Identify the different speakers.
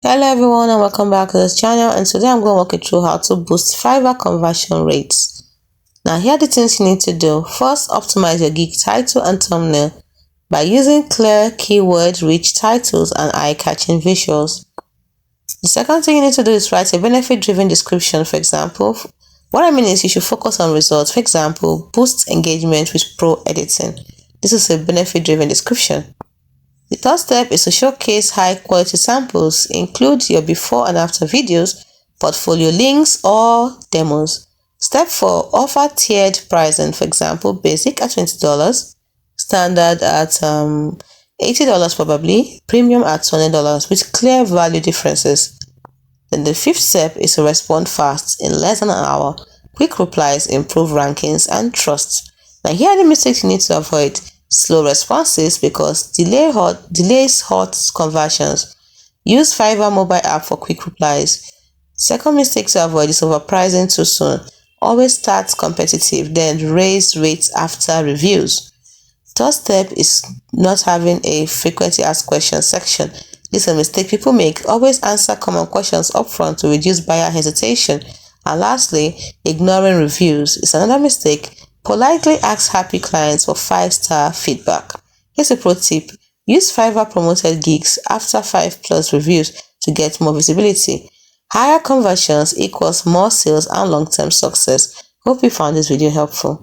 Speaker 1: Hello everyone and welcome back to this channel, and today I'm going to walk you through how to boost Fiverr conversion rates. Now here are the things you need to do. First, optimize your gig title and thumbnail by using clear, keyword-rich titles and eye-catching visuals. The second thing you need to do is write a benefit-driven description. For example, what I mean is you should focus on results. For example, boost engagement with pro editing. This is a benefit-driven description. The third step is to showcase high-quality samples. Include your before and after videos, portfolio links, or demos. Step 4. Offer tiered pricing. For example, basic at $20, standard at $80 probably, premium at $20 with clear value differences. Then the fifth step is to respond fast in less than an hour. Quick replies improve rankings and trust. Now here are the mistakes you need to avoid. Slow responses because delays hot conversions. Use Fiverr mobile app for quick replies. Second mistake to avoid is overpricing too soon. Always start competitive, then raise rates after reviews. Third step is not having a frequently asked questions section. This is a mistake people make. Always answer common questions upfront to reduce buyer hesitation. And lastly, ignoring reviews is another mistake. Politely ask happy clients for 5-star feedback. Here's a pro tip. Use Fiverr promoted gigs after 5+ reviews to get more visibility. Higher conversions equals more sales and long-term success. Hope you found this video helpful.